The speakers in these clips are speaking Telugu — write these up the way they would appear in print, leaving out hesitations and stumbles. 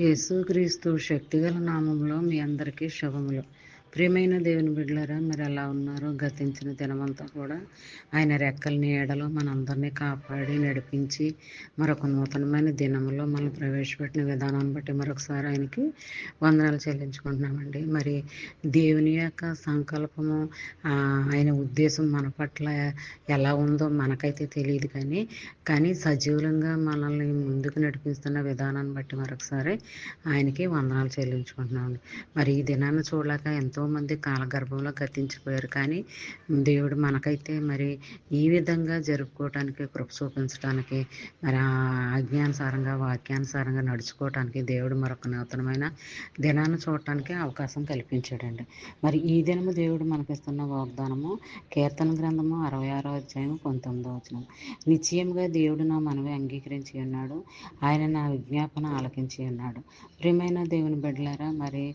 యేసుక్రీస్తు శక్తిగల నామంలో మీ అందరికీ శుభములు. ప్రియమైన దేవుని బిడ్డలారా, మీరు ఎలా ఉన్నారు? గతించిన దినమంతా కూడా ఆయన రెక్కల నీడలో మనందరినీ కాపాడి నడిపించి మరొక నూతనమైన దినంలో మనం ప్రవేశపెట్టిన విధానాన్ని బట్టి మరొకసారి ఆయనకి వందనాలు చెల్లించుకుంటున్నామండి. మరి దేవుని యొక్క సంకల్పము, ఆయన ఉద్దేశం మన పట్ల ఎలా ఉందో మనకైతే తెలియదు, కానీ సజీవులంగా మనల్ని ముందుకు నడిపిస్తున్న విధానాన్ని బట్టి మరొకసారి ఆయనకి వందనాలు చెల్లించుకుంటున్నాను. మరి ఈ దినాన్ని చూడలేక ఎంతోమంది కాలగర్భంలో గతించిపోయారు, కానీ దేవుడు మనకైతే మరి ఈ విధంగా జరుపుకోవటానికి, కృప చూపించడానికి, మరి ఆజ్ఞానుసారంగా వాక్యానుసారంగా నడుచుకోవటానికి దేవుడు మరొక నూతనమైన దినాన్ని చూడటానికి అవకాశం కల్పించాడండి. మరి ఈ దినము దేవుడు మనకిస్తున్న వాగ్దానము కీర్తన గ్రంథము 66వ అధ్యాయం 19వ వచనం. నిశ్చయముగా దేవుడు నా మనవి అంగీకరించి ఉన్నాడు, ఆయన నా విజ్ఞాపన ఆలకించి ఉన్నాడు. ప్రియమైన దేవుని బిడ్డలారా, మరి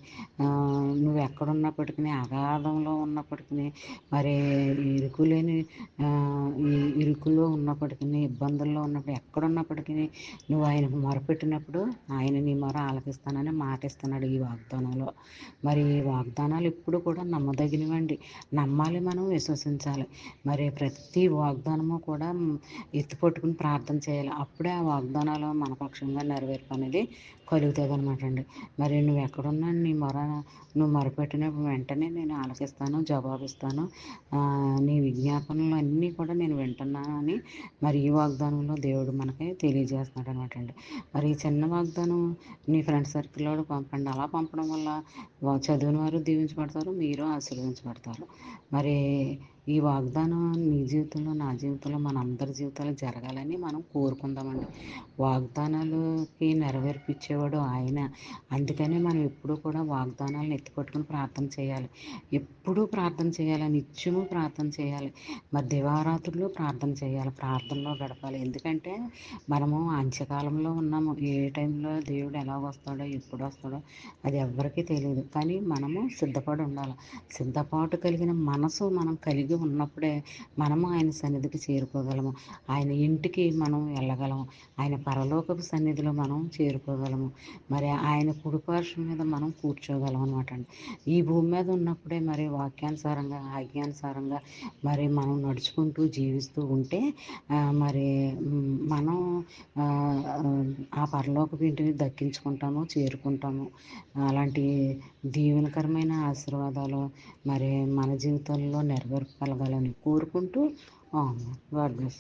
నువ్వు ఎక్కడున్నప్పటికీ, అగాధంలో ఉన్నప్పటికీ, మరి ఇరుకులేని ఇరుకులో ఉన్నప్పటికీ, ఇబ్బందుల్లో ఉన్నప్పుడు, ఎక్కడున్నప్పటికీ నువ్వు ఆయనకు మొరపెట్టినప్పుడు ఆయన నీ మొర ఆలకిస్తానని మాటిస్తున్నాడు ఈ వాగ్దానంలో. మరి ఈ వాగ్దానాలు ఎప్పుడు కూడా నమ్మదగినవండి. నమ్మాలి, మనం విశ్వసించాలి. మరి ప్రతి వాగ్దానము కూడా ఎత్తిపట్టుకుని ప్రార్థన చేయాలి. అప్పుడే ఆ వాగ్దానాలు మన పక్షంగా నెరవేర్పు అనేది కలుగుతుంది అనమాట అండి. మరి నువ్వు ఎక్కడున్నా నీ నువ్వు మొరపెట్టినప్పుడు వెంటనే నేను ఆలకిస్తాను, జవాబిస్తాను, నీ విజ్ఞాపనలు అన్నీ కూడా నేను వింటున్నాను అని మరి ఈ వాగ్దానంలో దేవుడు మనకి తెలియజేస్తున్నాడు అనమాట అండి. మరి ఈ చిన్న వాగ్దానం నీ ఫ్రెండ్ సర్కిల్లో పంపండి. అలా పంపడం వల్ల చదివిన వారు దీవించబడతారు, మీరు ఆశీర్వదించబడతారు. మరి ఈ వాగ్దానం నీ జీవితంలో, నా జీవితంలో, మన అందరి జీవితాలు జరగాలని మనం కోరుకుందామండి. వాగ్దానాలకి నెరవేర్పిచ్చేవాడు ఆయన. అందుకని మనం ఎప్పుడూ కూడా వాగ్దానాలను ఎత్తిపట్టుకుని ప్రార్థన చేయాలి. ఎప్పుడూ ప్రార్థన చేయాలి, నిత్యము ప్రార్థన చేయాలి. మరి దివారాత్రులు ప్రార్థన చేయాలి, ప్రార్థనలో గడపాలి. ఎందుకంటే మనము అంత్యకాలంలో ఉన్నాము. ఏ టైంలో దేవుడు ఎలా వస్తాడో, ఎప్పుడు వస్తాడో అది ఎవ్వరికీ తెలియదు. కానీ మనము సిద్ధపడి ఉండాలి. సిద్ధపాటు కలిగిన మనసు మనం కలిగి ఉన్నప్పుడే మనము ఆయన సన్నిధికి చేరుకోగలము, ఆయన ఇంటికి మనం వెళ్ళగలము, ఆయన పరలోకపు సన్నిధిలో మనం చేరుకోగలము, మరి ఆయన కుడిపార్శ్వం మీద మనం కూర్చోగలం అనమాట అండి. ఈ భూమి మీద ఉన్నప్పుడే మరి వాక్యానుసారంగా, ఆజ్ఞానుసారంగా మరి మనం నడుచుకుంటూ జీవిస్తూ ఉంటే మరి మనం ఆ పరలోకపు ఇంటిని దక్కించుకుంటాము, చేరుకుంటాము. అలాంటి దీవెనకరమైన ఆశీర్వాదాలు మరి మన జీవితంలో నెరవేర్పగలగాలని కోరుకుంటూ గాడ్ బ్లెస్.